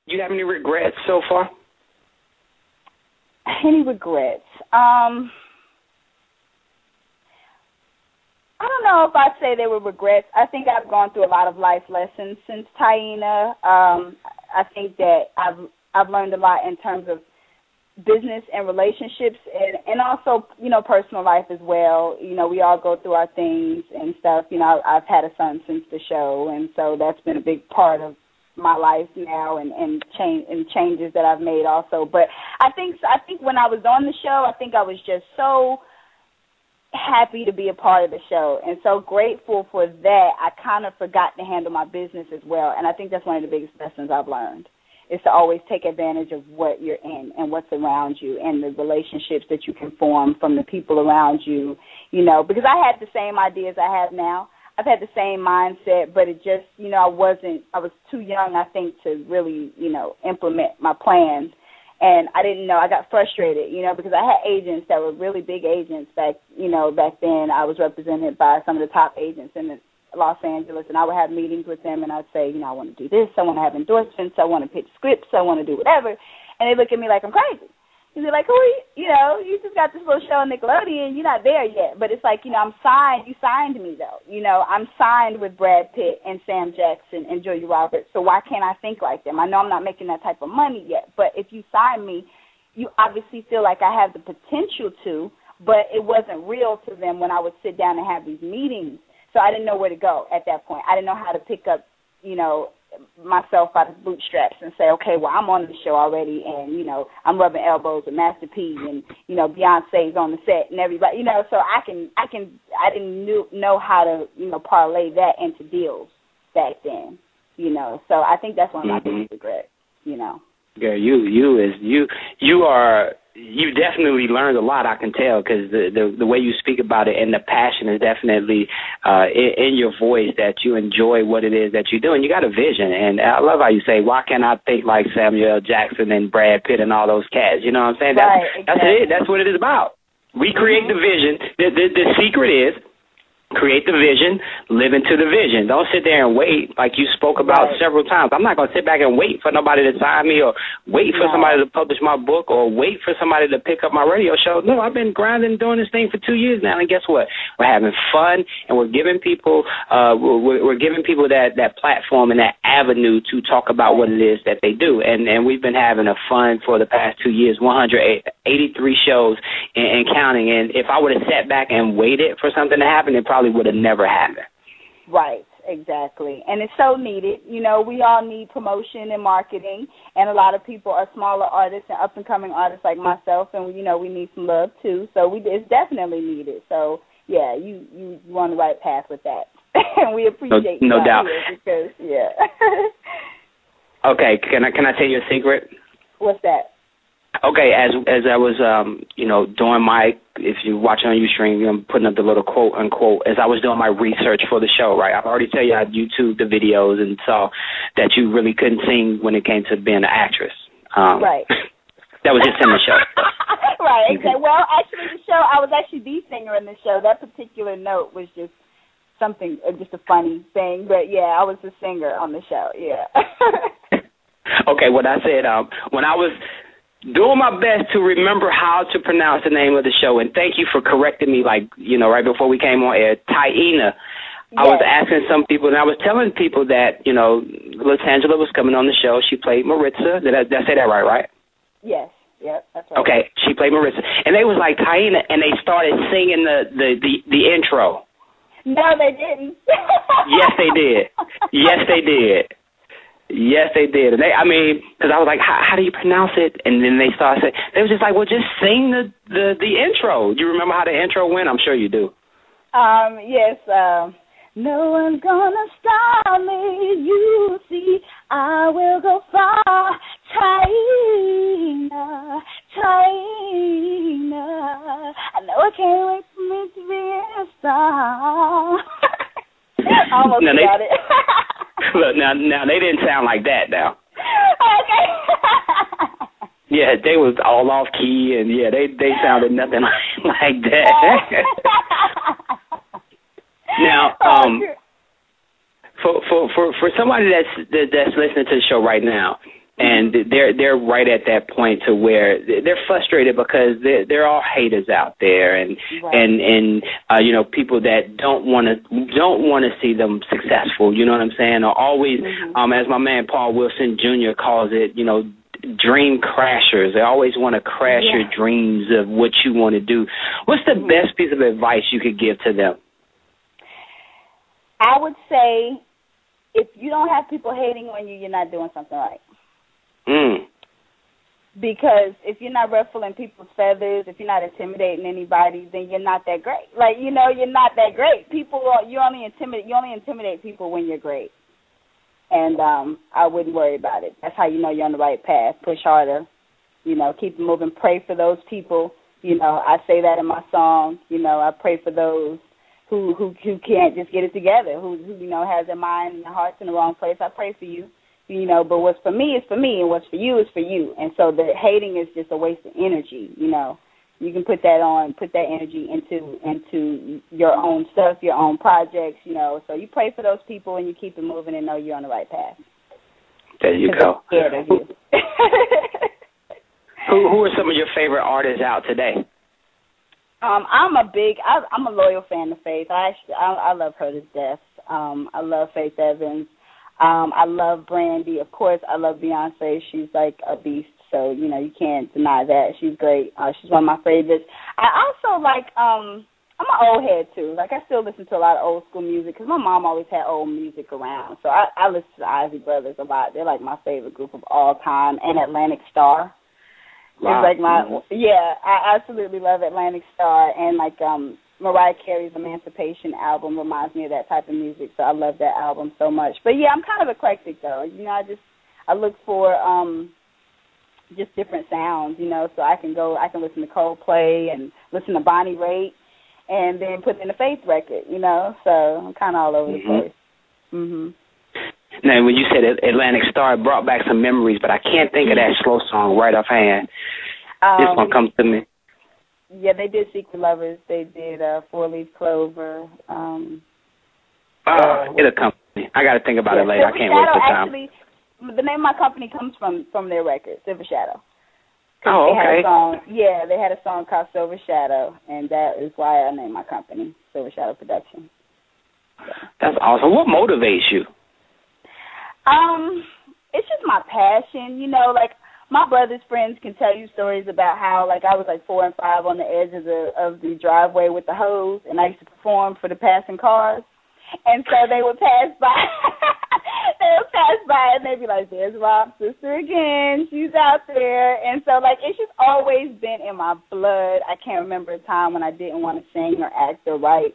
Do you have any regrets so far? Any regrets? I don't know if I'd say they were regrets. I think I've gone through a lot of life lessons since Taina. I think that I've learned a lot in terms of business and relationships and also, personal life as well. We all go through our things and stuff. I've had a son since the show, and so that's been a big part of my life now and changes that I've made also. But I think when I was on the show, I think I was just so happy to be a part of the show and so grateful for that. I kind of forgot to handle my business as well, and I think that's one of the biggest lessons I've learned, is to always take advantage of what you're in and what's around you and the relationships that you can form from the people around you, because I had the same ideas I have now. I've had the same mindset, but it just, I was too young, I think, to really, implement my plans. And I didn't know, I got frustrated, because I had agents that were really big agents back then. I was represented by some of the top agents in Los Angeles, and I would have meetings with them, and I'd say, I want to do this, I want to have endorsements, I want to pitch scripts, I want to do whatever. And they look at me like I'm crazy. They're like, who are you? You just got this little show on Nickelodeon, you're not there yet. But it's like, I'm signed. You signed me, though. I'm signed with Brad Pitt and Sam Jackson and Julia Roberts, so why can't I think like them? I know I'm not making that type of money yet, but if you sign me, you obviously feel like I have the potential to, but it wasn't real to them when I would sit down and have these meetings. So I didn't know where to go at that point. I didn't know how to pick up, myself by the bootstraps and say, okay, well, I'm on the show already, and, I'm rubbing elbows with Master P, and, Beyonce's on the set and everybody, so I didn't know how to, parlay that into deals back then, so I think that's one of my biggest regrets, Yeah, you definitely learned a lot, I can tell, because the way you speak about it and the passion is definitely in your voice, that you enjoy what it is that you do, and you got a vision. And I love how you say, why can't I think like Samuel Jackson and Brad Pitt and all those cats? You know what I'm saying? That's it. That's what it is about. We create the vision. The secret is create the vision, live into the vision. Don't sit there and wait, like you spoke about several times. I'm not going to sit back and wait for nobody to sign me, or wait for somebody to publish my book, or wait for somebody to pick up my radio show. No, I've been grinding, doing this thing for 2 years now, and guess what? We're having fun, and we're giving people that platform and that avenue to talk about what it is that they do. And we've been having a fun for the past 2 years, 183 shows and counting. And if I would have sat back and waited for something to happen, it probably would have never happened. Right, exactly. And it's so needed. We all need promotion and marketing, and a lot of people are smaller artists and up-and-coming artists like myself, and, we need some love, too. So it's definitely needed. So, yeah, you're on the right path with that. And we appreciate no doubt. Because, yeah. Okay, can I tell you a secret? What's that? Okay, as I was, doing my, if you're watching on Ustream, I'm putting up the little quote, unquote, as I was doing my research for the show, right? I've already tell you I YouTube the videos and saw that you really couldn't sing when it came to being an actress. Right. That was just in the show. Right, exactly. Well, actually, the show, I was actually the singer in the show. That particular note was just something, just a funny thing. But, yeah, I was the singer on the show, yeah. Okay, what I said, when I was doing my best to remember how to pronounce the name of the show, and thank you for correcting me, right before we came on air, Taina. Yes. I was asking some people, and I was telling people that, Latangela was coming on the show. She played Maritza. Did I say that right? Yes. Yep, that's right. Okay, she played Maritza. And they was like, Taina, and they started singing the intro. No, they didn't. Yes, they did. Yes, they did. Yes, they did. And because I was like, how do you pronounce it? And then they started saying, they was just like, well, just sing the intro. Do you remember how the intro went? I'm sure you do. Yes. No one's gonna stop me. You see, I will go far. Taina, Taina. I know I can't wait for me to be a star. I almost got it. Look, now they didn't sound like that now. Okay. Yeah, they was all off key, and yeah, they sounded nothing like that. Now, for somebody that's listening to the show right now, And they're right at that point to where they're frustrated because they're all haters out there, and you know, people that don't want to see them successful. You know what I'm saying? Or always, as my man Paul Wilson Jr. calls it, you know, dream crashers. They always want to crash your dreams of what you want to do. What's the best piece of advice you could give to them? I would say, if you don't have people hating on you, you're not doing something right. Because if you're not ruffling people's feathers, if you're not intimidating anybody, then you're not that great. Like, you know, you're not that great. You only intimidate people when you're great. And I wouldn't worry about it. That's how you know you're on the right path. Push harder. You know, keep moving. Pray for those people. You know, I say that in my song. You know, I pray for those who can't just get it together, who you know, has their mind and their heart's in the wrong place. I pray for you. You know, but what's for me is for me, and what's for you is for you. And so the hating is just a waste of energy. You know, you can put that energy into your own stuff, your own projects. You know, so you pray for those people and you keep it moving and know you're on the right path. There you go. They're scared of you. Who are some of your favorite artists out today? I'm a loyal fan of Faith. I love her to death. I love Faith Evans. I love Brandy. Of course, I love Beyonce. She's like a beast, so, you know, you can't deny that. She's great. She's one of my favorites. I also like, I'm an old head, too. Like, I still listen to a lot of old school music because my mom always had old music around. So I listen to the Isley Brothers a lot. They're like my favorite group of all time. And Atlantic Starr. Wow. It's like I absolutely love Atlantic Starr. And, like, Mariah Carey's Emancipation album reminds me of that type of music, so I love that album so much. But yeah, I'm kind of eclectic though. You know, I look for just different sounds, you know, so I can listen to Coldplay and listen to Bonnie Raitt and then put in a Faith record, you know. So I'm kind of all over the place. Now, when you said Atlantic Starr, it brought back some memories, but I can't think of that slow song right offhand. This one comes to me. Yeah, they did Secret Lovers. They did Four Leaf Clover. It'll come to me. I got to think about it later. I can't waste the time. Actually, the name of my company comes from their record, Silver Shadow. Oh, okay. They had a song called Silver Shadow, and that is why I named my company Silver Shadow Productions. So. That's awesome. What motivates you? It's just my passion, you know, like, my brother's friends can tell you stories about how, like, I was, like, 4 and 5 on the edge of the driveway with the hose, and I used to perform for the passing cars. And so they would pass by. And they'd be like, there's Rob's sister again. She's out there. And so, like, it's just always been in my blood. I can't remember a time when I didn't want to sing or act or write.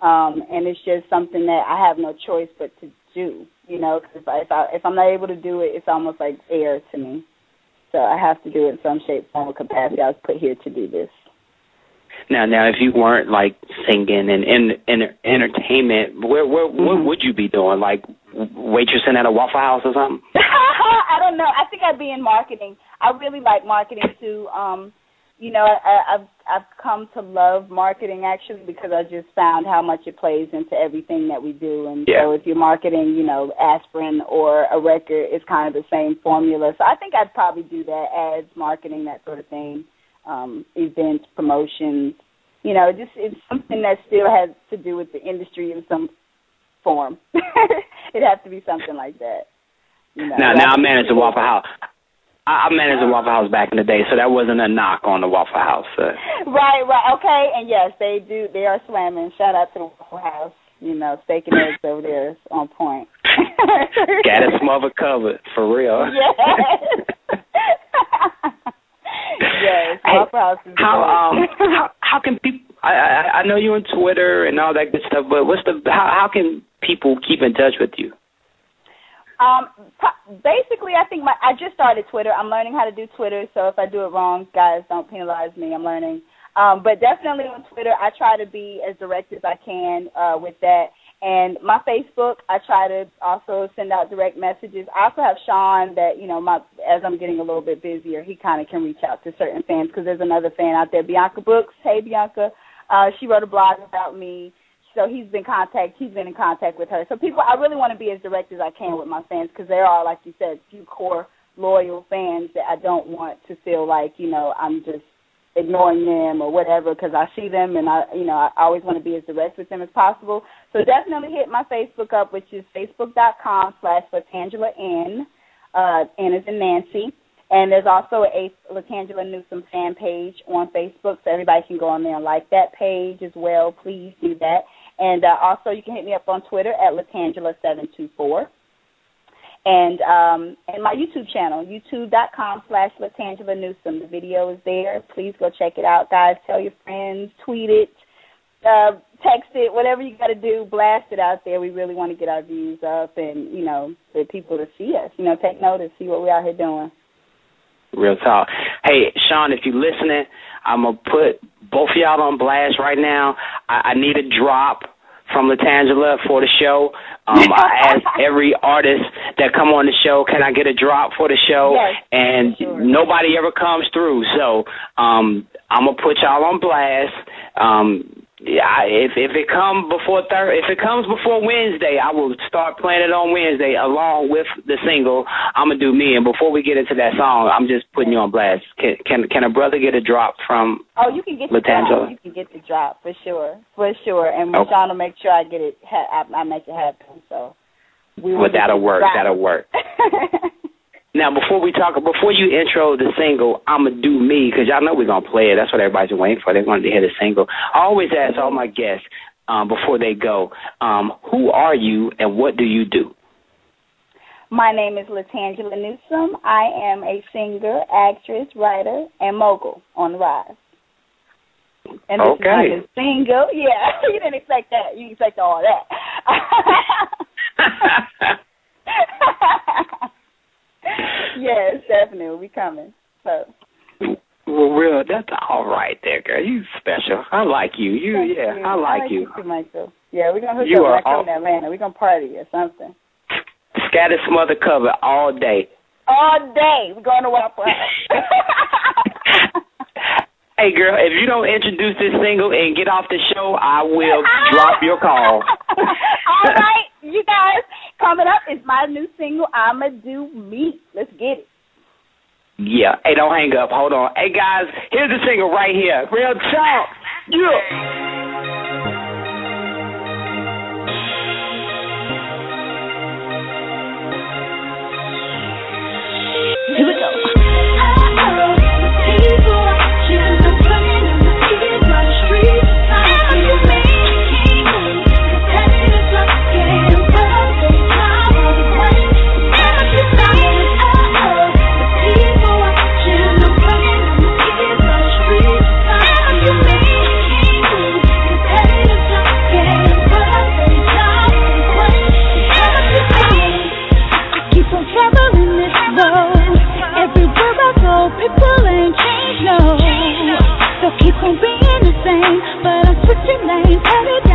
And it's just something that I have no choice but to do, you know, because if I'm not able to do it, it's almost like air to me. So I have to do it in some shape, form, or capacity. I was put here to do this. Now, if you weren't, like, singing and entertainment, what would you be doing? Like, waitressing at a Waffle House or something? I don't know. I think I'd be in marketing. I really like marketing, too. You know, I've come to love marketing, actually, because I just found how much it plays into everything that we do. And so if you're marketing, you know, aspirin or a record, it's kind of the same formula. So I think I'd probably do that, ads, marketing, that sort of thing, events, promotions. You know, it's something that still has to do with the industry in some form. It'd have to be something like that. You know, now I manage a Waffle House. I managed a Waffle House back in the day, so that wasn't a knock on the Waffle House. Right, okay, and yes, they do. They are slamming. Shout out to the Waffle House. You know, steak and eggs over there is on point. Got it smothered covered, for real. Yes. Yes, Waffle House is how can people, I know you're on Twitter and all that good stuff, but how can people keep in touch with you? Basically, I think I just started Twitter. I'm learning how to do Twitter, so if I do it wrong, guys, don't penalize me. I'm learning. But definitely on Twitter, I try to be as direct as I can with that. And my Facebook, I try to also send out direct messages. I also have Sean that, you know, as I'm getting a little bit busier, he kind of can reach out to certain fans because there's another fan out there, Bianca Brooks. Hey, Bianca. She wrote a blog about me. So he's been in contact with her. So I really want to be as direct as I can with my fans because there are, like you said, few core loyal fans that I don't want to feel like, you know, I'm just ignoring them or whatever, because I see them and I always want to be as direct with them as possible. So definitely hit my Facebook up, which is facebook.com/Latangela N. N is in Nancy. And there's also a Latangela Newsome fan page on Facebook, so everybody can go on there and like that page as well. Please do that. And also you can hit me up on Twitter at Latangela724. And my YouTube channel, youtube.com/Latangela Newsome. The video is there. Please go check it out, guys. Tell your friends, tweet it, text it, whatever you got to do, blast it out there. We really want to get our views up and, you know, for people to see us, you know, take notice, see what we're out here doing. Real talk. Hey, Sean, if you're listening, I'm going to put both of y'all on blast right now. I need a drop from Latangela for the show. I ask every artist that come on the show, can I get a drop for the show? Yes, and sure. Nobody ever comes through. So I'm going to put y'all on blast. If it comes before Wednesday, I will start playing it on Wednesday along with the single. I'm gonna do me. And before we get into that song, I'm just putting you on blast. Can a brother get a drop from? Oh, you can get the drop. You can get the drop for sure. And okay. Sean will make sure I get it. I make it happen. So that'll work. That'll work. Now, before you intro the single, I'm going to do me, because y'all know we're going to play it. That's what everybody's waiting for. They wanted to hear the single. I always ask all my guests before they go, who are you and what do you do? My name is Latangela Newsome. I am a singer, actress, writer, and mogul on the rise. And this is like a single. Yeah, you didn't expect that. You expect all that. Yes, definitely. We coming. So. Well, real. That's all right there, girl. You special. I like you. I like you. Too, Michael. Yeah, we're gonna hook up back in Atlanta. We're gonna party or something. Scatter, smother, cover all day. All day. We're going to Waffle House. Hey, girl, if you don't introduce this single and get off the show, I will drop your call. All right, you guys, coming up is my new single, I'ma Do Me. Let's get it. Yeah. Hey, don't hang up. Hold on. Hey, guys, here's the single right here. Real talk. Yeah. Here we go. People ain't changed, no. They'll keep on being the same, but I'm switching lanes every day.